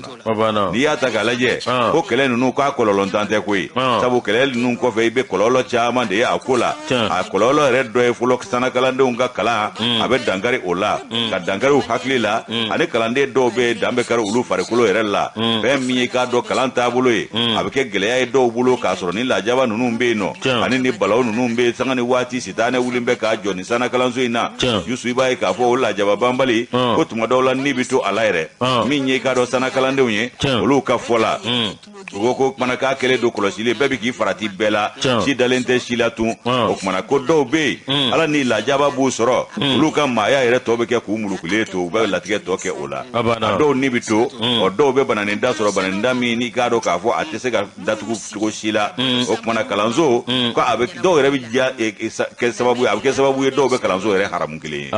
na n'i y'a ta k'a lajɛ ko kɛlɛ ninnu k'a kɔlɔlɔntan tɛ koyi sabu kɛlɛ ninnu kɔfɛ i bɛ kɔlɔlɔ caman de ye a ko la a kɔlɔlɔ yɛrɛ dɔ ye fɔlɔ sanakalandenw ka kalan a bɛ dankari o la ka dankariw hakili la ani kalanden dɔw bɛ dan bɛ kari olu farikolo yɛrɛ la fɛn min ye k'a dɔn kalan taabolo ye a bɛ kɛ gɛlɛya ye dɔw bolo k'a sɔrɔ ni lajaba ninnu bɛ yen nɔ ani ni balawu ninnu bɛ yen sanga ni waati sitanɛ wuli bɛ k'a jɔ nin sanakalanso in na Yusu i b'a ye k'a fɔ o lajaba banbali ko tuma dɔw la ni bɛ to a la yɛrɛ min ye k'a dɔn sanakalandenw ye olu ka fɔ la u ko kumana k'a kɛlen don kɔlɔsili bɛɛ bɛ k'i farati bɛɛ la si dalen tɛ si la tun o kumana ko dɔw bɛ yen ala ni lajaba b'u sɔrɔ olu ka maaya yɛrɛ tɔ bɛ kɛ k'u mulukulen to u bɛ latigɛ tɔ kɛ o la a dɔw ni bɛ to o dɔw bɛ bananin da sɔrɔ bananin da min n'i k'a dɔn k'a fɔ a tɛ se ka datugu cogo si la o kumana kalanso ko a bɛ dɔw yɛrɛ bɛ kɛ sababu ye a bɛ kɛ sababu ye dɔw bɛ kalanso yɛrɛ haramu kelen ye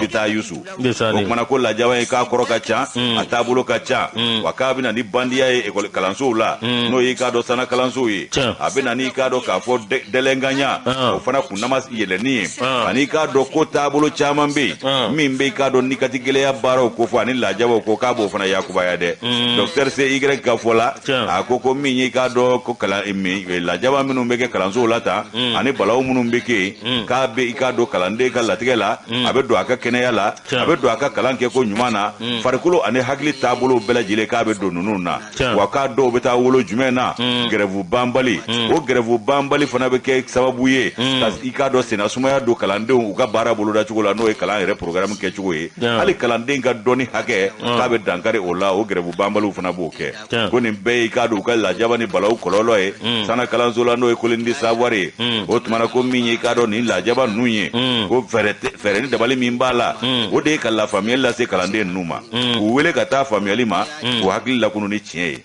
i taa Yusu o kumana ko lajaba in k'a kɔrɔ ka ca a taabolo ka ca wa k'a bɛ na ni bandiya ye kalansow la n'o y'i k'a dɔn sana kalansow ye a bɛ na n'i k'a dɔn k'a fɔ dɛlɛnganya o fana kunnama yɛlɛnni ye ani k'a dɔn ko taabolo caman bɛ yen min bɛ k'a dɔn nikati gɛlɛya baaraw ko fɔ ani lajabaw ko k'a b'o fana yakubaya dɛ Dr CY ka fɔ la a ko min ye k'a dɔn ko lajaba minnu bɛ kɛ kalansow la tan ani balawu minnu bɛ kɛ yen k'a bɛ i k'a dɔn kalanden ka latigɛ la a bɛ don a ka kɛnɛya la a bɛ don a ka kalan kɛ ko ɲuman na farikolo ani hakili taabolo bɛɛ lajɛlen k'a bɛ don ninnu na wa k'a dɔw bɛ taa wolo jumɛn na gɛrɛvu banbali o gɛrɛvu banbali fana bɛ kɛ sababu ye ka i k'a dɔn senasumaya don kalandenw u ka baara boloda cogo la n'o ye kalan yɛrɛ programme kɛ cogo ye hali kalanden ka dɔnni hakɛ k'a bɛ dankari o la o gɛrɛvu banbaliw fana b'o kɛ ko nin bɛɛ ye k'a dɔn u ka lajaba ni balawu kɔlɔlɔ ye sana kalanso la n'o ye Kolindi Savoir ye o tumana ko min ye k'a dɔn nin lajaba ninnu ye ko fɛɛrɛ ni dabali min b'a la o de ye ka lafaamuyali lase kalanden ninnu ma k'u wele ka taa faamuyali ma k'u hakili lakunu ni tiɲɛ ye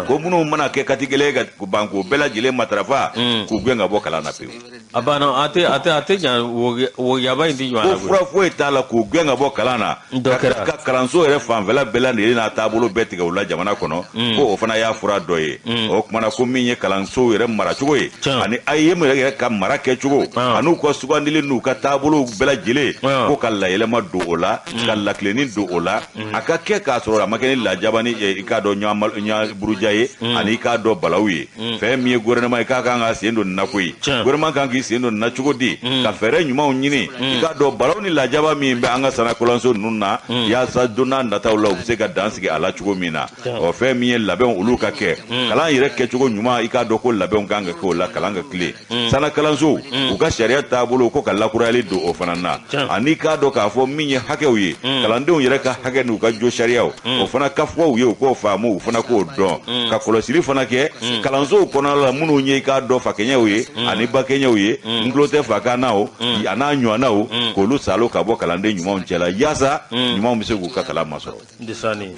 ko minnu mana kɛ kati gɛlɛn ka ban k'o bɛɛ lajɛlen matarafa k'u gɛn ka bɔ kalan na pewu a banna a tɛ ɲa woyaba in tɛ ɲɔgɔn na ko fura foyi t'a la k'u gɛn ka bɔ kalan na ka kalanso yɛrɛ fanfɛla bɛɛ lajɛlen n'a taabolo bɛɛ tigɛ u la jamana kɔnɔ ko o fana y'a fura dɔ ye o kumana ko min ye kalanso yɛrɛ maracogo ye ani AEM yɛrɛ ka mara kɛcogo an'u ka sugandili n'u ka taabolo bɛɛ lajɛlen ko ka layɛlɛma don o la ka lakilenni don o la a ka kɛ k'a sɔrɔ a ma kɛ ni lajaba ni i k'a dɔn ɲaburuja ye ani i k'a dɔn balawu ye fɛn min ye gouvernement ye k'a kan ka sen don nin na koyi gouvernement kan k'i sen don nin na cogo di ka fɛɛrɛ ɲumanw ɲini i k'a dɔn balawu ni lajaba min bɛ an ka sanakalanso ninnu na yaasa don n'a nataw la u bɛ se ka dan sigi a la cogo min na o fɛn min ye labɛnw olu ka kɛ kalan yɛrɛ kɛcogo ɲuman i k'a dɔn ko labɛnw kan ka kɛ o la kalan ka tile sanakalanso u ka sariya taabolo ko ka lakurayali don o fana na ani k'a dɔn k'a fɔ min ye hakɛw ye kalandenw yɛrɛ ka hakɛ n'u ka jo sariyaw o fana ka fɔw ye u k'o faamu u fana k'o dɔn ka kɔlɔsili fana kɛ kalansow kɔnɔna la minnu ye i k'a dɔn fakɛɲɛw ye ani bakɛɲɛw ye n tulo tɛ fakannaw a n'a ɲɔgɔnnaw k'olu salo ka bɔ kalanden ɲumanw cɛla yaasa ɲumanw bɛ se k'u ka kalan masɔrɔ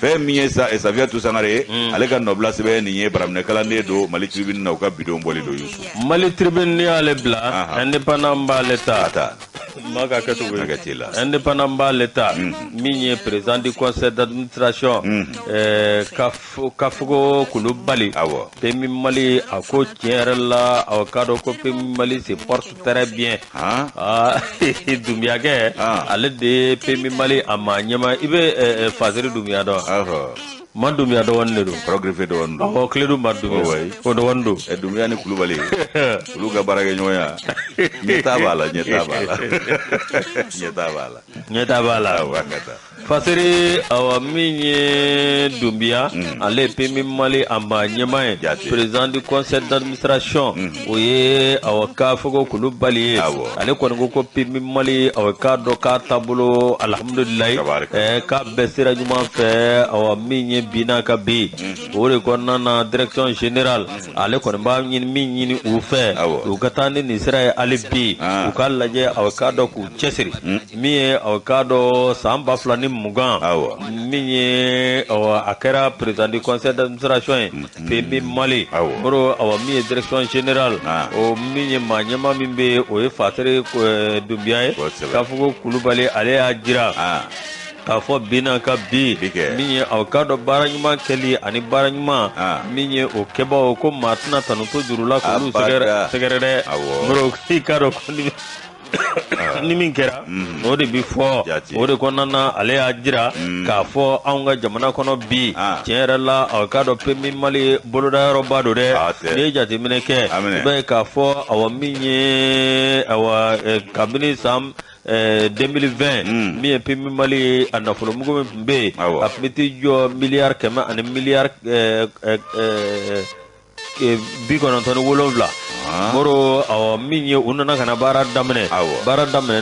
fɛn min ye Safiatou Sangare ye ale ka nɔbila sɛbɛn nin ye baraminɛ kalanden don Mali Tribune na u ka bidon bɔli don Yusu Mali Tribune ni y'ale bila indépendant b'ale ta ma ka kɛ cogo ye indépendant b'ale ta min ye président du conseil d'administration Kafogo Kulubali Pemi Mali a ko tiɲɛ yɛrɛ la a ka dɔn ko Pemi Mali se porte très bien Dumbuya ale de ye Pemi Mali a ma ɲɛma i bɛ Fazeri Dumbuya dɔn ma Dumbuya dɔgɔnin de don progrès dɔgɔnin don tile dun ma Dumbuya o dɔgɔnin don Dumbuya ni Kulubali olu ka baarakɛɲɔgɔnya ɲɛtaa b'a la ɲɛtaa b'a la ɲɛtaa b'a la ɲɛtaa b'a la fasiri awa minye Doumbia ale pemi mali amba nyemaye président du conseil d'administration oye awa ka fogo kulubali ale koni ko pemi mali awa ka do ka tabulo alhamdulillah ka besira nyuma fe awa minye bina ka bi ore konna na direction générale ale koni ba minye u fe u katani ni sira ali bi u kallaje awa ka do ku chesiri miye awa ka do samba flani mugan minye awa akera président du conseil d'administration pemi mali bro awa miye direction générale o minye manyama mimbe o e fatere Doumbia ka fugo kulubali ale ajira ka fo bina ka bi minye aw ka do baranyuma keli ani baranyuma minye o keba o ko matna tanuto jurula ko lu segere bro ka do ni min kɛra o de bi fɔ o de kɔnɔna ale y'a jira k'a fɔ anw ka jamana kɔnɔ bi tiɲɛ yɛrɛ la aw k'a dɔn pemi mali bolodayɔrɔba don dɛ n'i ye jateminɛ kɛ i b'a ye k'a fɔ awa min ye awa kabini san 2020 min ye pemi mali a nafolomugu min tun bɛ yen a tun bɛ t'i jɔ miliyari 100 ani miliyari 97 moro awa minye unana kana bara damne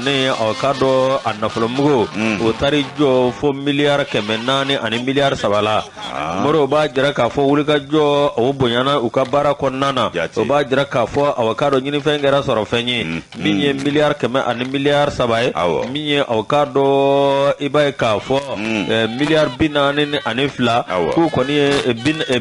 ne awa kado a nafolomugo o tari jo fo miliyar 400 ani miliyar 7 moro ba jira ka fo wulika jo o bonyana u ka bara konnana o ba jira ka fo awa kado nyini fengera soro fenyi minye miliyar 100 ani miliyar 7 minye awa kado ibai ka fo miliyar binani ani fla ku koni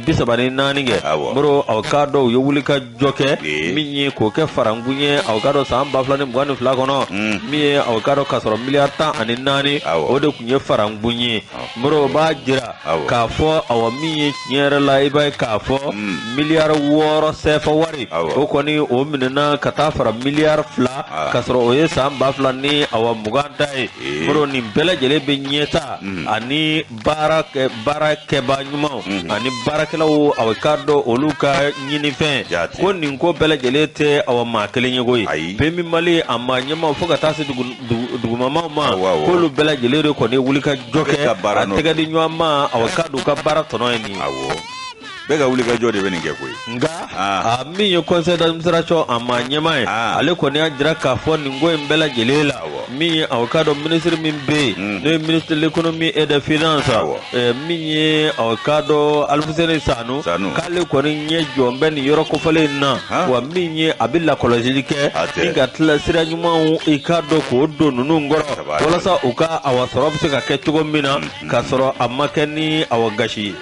bisabani naninge moro awa kado yo wulika joke minye ko ke farangunye awkado san baflani mugani fla kono miye awkado kasoro miliyar 10 ani nani o de kunye farangunye muro ba jira ka fo awa miye nyere la ibai ka fo miliyar woro sefa wari o koni o minena kata fara miliyar fla kasoro o ye san baflani awa mugandai muro ni bele jele be nyeta ani bara keba nyuma ani barakela o awkado oluka nyini fe ko nin ko bele jele te awa ma kelen yegoy pemi mali amma nyama foka tasi dugumama ma ko lu bele jele re ko ne wulika joke atega di nyama awa kadu ka bara tono ni bega wulika jode be ninge koy nga a mi yo conseil d'administration amma nyama ale ko ne ajira ka fo ni ngoy bele jele la mi awkado ministre min be le ministre de l'économie et des finances mi awkado alfuseni sanu kale ko ni nye jombe ni yoro ko fale na wa mi abilla kolojike inga tla sira nyuma ikado ko do nunu ngoro wala sa uka awasorob se ka ketugo mina kasoro amakeni awagashi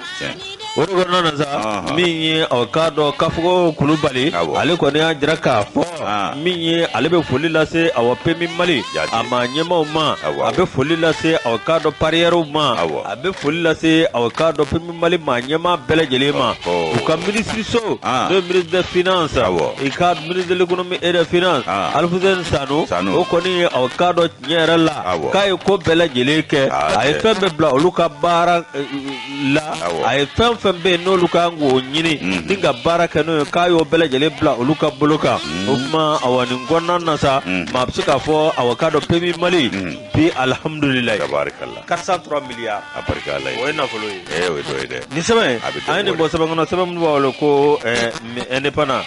oro na za minye awkado kafugo kulubali ale ko ne ajira ka fo minye ale be foli la se awa pemi mali ama nyema ma abe foli la se awkado pariero ma abe foli la se awkado pemi mali ma nyema bele jelema uka ministre so le ministre des finances ika ministre de l'économie et des finances alfuzen sanu o ko ni awkado nyera la kay ko bele jeleke ay fembe bla oluka bara la ay fembe no luka ngo nyini dinga baraka no kayo bele jele bla oluka boloka kuma awani ngonna nasa mabsuka fo awakado pemi mali bi alhamdulillah tabarakallah 403 milliards tabarakallah wena folo we do ide ni sebe ayne bo sebe ngono sebe mbo walo ko indépendant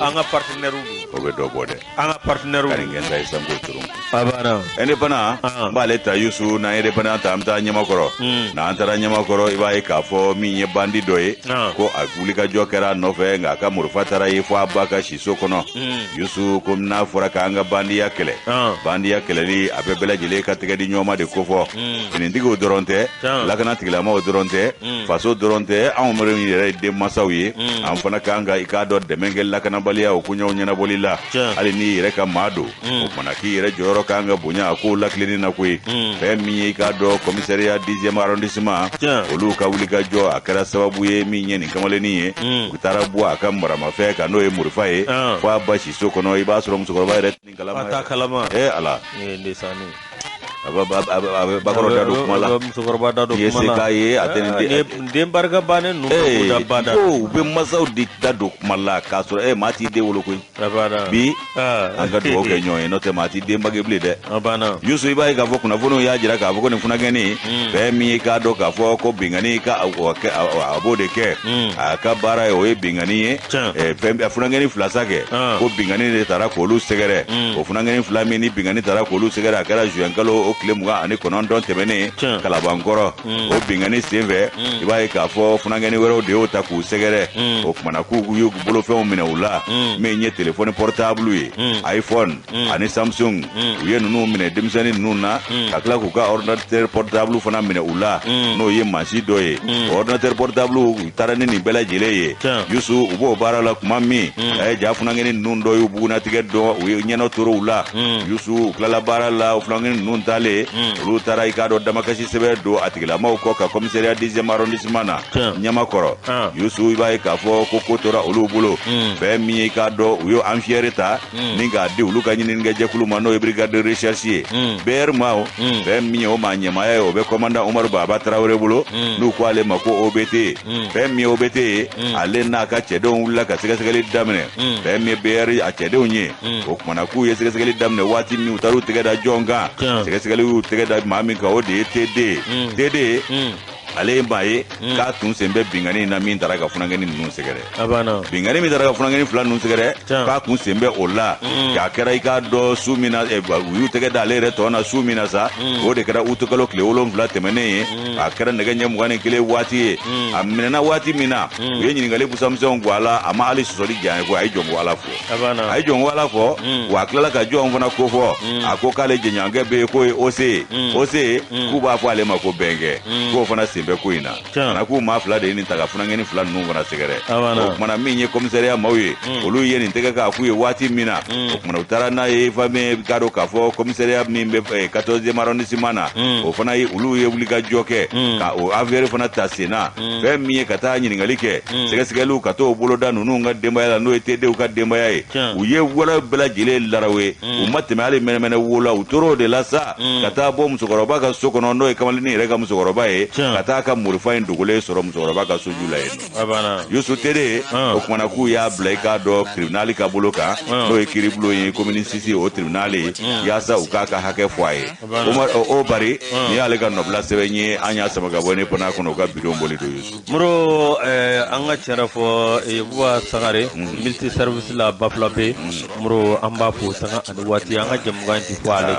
anga partenaire o be do bode anga partenaire kari ngenda isambo turum abana indépendant ba leta yusu na indépendant tamta nyama koro na antara nyama koro iba ka fo minye bandi doye ko agulika jokera nove nga ka murfatara yefo abaka shiso kono yusu komna fora kanga bandi ya kele li abebela jele ka tegedi nyoma de kofo nindigo doronte lakana tigla ma doronte faso doronte amere ni re de masawi am fana kanga ikado de mengel lakana balia o kunyo nyana bolila ali ni re ka mado o manaki re joro kanga bunya ko laklini na kwe femi ikado commissariat 10e arrondissement oluka wulika jo akara sababu ye minye ni kamaleni ye kutara bua akamara mafe ka no e murfa ye kwa bashi so kono iba soro musokoro ba ret ni kalama ata kalama ala ndesani bakoro da do kuma la musokɔrɔba da do kuma la yeseka ye atene den barika bannen nu da bada ko be masaw di da do kuma la ka sɔrɔ maa ti den wolo koyi bi an ka dugawu kɛ ɲɔgɔn ye n'o tɛ maa ti den bange bilen dɛ Yusu i b'a ye k'a fɔ kunnafoniw y'a jira k'a fɔ ko nin funankɛni fɛn min ye k'a dɔn k'a fɔ ko bingani a b'o de kɛ a ka baara ye o ye bingani ye funankɛni fila sa kɛ ko bingani de taara k'olu sɛgɛrɛ o funankɛni fila min ni bingani taara k'olu sɛgɛrɛ a kɛra juin kalo o tile 29 tɛmɛnen Kalabankɔrɔ o bingani senfɛ i b'a ye k'a fɔ funankɛni wɛrɛw de y'o ta k'u sɛgɛrɛ o kumana k'u y'u bolofɛnw minɛ u la min ye telefɔni portable ye iPhone ani Samsung u ye ninnu minɛ denmisɛnnin ninnu na ka tila k'u ka ordinateur portable fana minɛ u la n'o ye mansi dɔ ye ordinateur portable u taara ni nin bɛɛ lajɛlen ye Yusu u b'o baara la kuma min a ye ja funankɛni ninnu dɔ y'u bugunatigɛ dɔn u ye ɲɛnɔ toro u la Yusu u tilala baara la funankɛni ninnu talen olu taara i k'a dɔn damakasi sɛbɛn don a tigilamaw kɔ ka commissariat 10e arrondissement na Ɲamakɔrɔ Yusu i b'a ye k'a fɔ ko tora olu bolo fɛn min ye i k'a dɔn u y'o enfière ta ni k'a di olu ka ɲininikɛjɛkulu ma n'o ye brigade de recherche ye BR ma fɛn min ye o maa ɲɛmaaya ye o bɛ commandant Umaru Baba Tarawele bolo n'u ko ale ma ko OBT fɛn min ye OBT ye ale n'a ka cɛdenw wulila ka sɛgɛsɛgɛli daminɛ fɛn min ye BR a cɛdenw ye o kumana k'u ye sɛgɛsɛgɛli daminɛ waati min u taara u tɛgɛ da jɔn kan sɛgɛsɛgɛli y'u tɛgɛ da maa min kan o de ye TD ale ye maa ye k'a tun sen bɛ bingani na min taara ka funankɛni ninnu sɛgɛrɛ bingani min taara ka funankɛni fila ninnu sɛgɛrɛ k'a kun sen bɛ o la k'a kɛra i k'a dɔn su min na u y'u tɛgɛ da ale yɛrɛ tɔ na su min na sa o de kɛra utukalo tile 7 tɛmɛnen ye a kɛra nɛgɛ ɲɛ 21 waati ye a minɛna waati min na u ye ɲininkali busamisɛnw bɔ a la a ma hali sɔsɔli diya ye ko a ye jɔn ko Ala fɔ a ye jɔn ko Ala fɔ wa a tilala ka jɔnw fana ko fɔ a ko k'ale jɛɲɔgɔnkɛ bɛ yen k'o ye OC k'u b'a fɔ ale ma ko bɛnkɛ k'o fana sen bɛ ko in na kana k'u maa fila de ye nin ta ka funankɛni fila ninnu fana sɛgɛrɛ o kumana min ye commissariat maaw ye olu ye nin tɛgɛ k'a k'u ye waati min na o kumana u taara n'a ye famille k'a dɔn k'a fɔ commissariat min bɛ 14e arrondissement na o fana ye olu ye wulikajɔ kɛ ka o affaire fana ta sen na fɛn min ye ka taa ɲininkali kɛ sɛgɛsɛgɛliw ka t'o boloda ninnu ka denbaya la n'o ye TDw ka denbaya ye u ye wɛrɛ bɛɛ lajɛlen laraw ye u ma tɛmɛ hali mɛnɛmɛnɛ wo la u tor'o de la sa ka taa bɔ musokɔrɔba ka so kɔnɔ n'o ye kamalennin yɛrɛ ka musokɔrɔba ye ka taa ka morifa in dogolen sɔrɔ musokɔrɔba ka soju la yen Yusu TD o kumana k'u y'a bila i k'a dɔn tribunal ka bolo kan n'o ye kiiribulon ye commune 6 o tribunal ye yaasa u k'a ka hakɛ fɔ a ye o bari ni y'ale ka nɔbila sɛbɛn ye an y'a sama ka bɔ ne kɔnɔ kɔnɔ u ka bidon boli don Yusu Moro an ka cɛrɛ fɔ Buwa Sangare militi service la Bafulabe Moro an b'a fo sanga ani waati an ka jɛmukan ti fɔ ale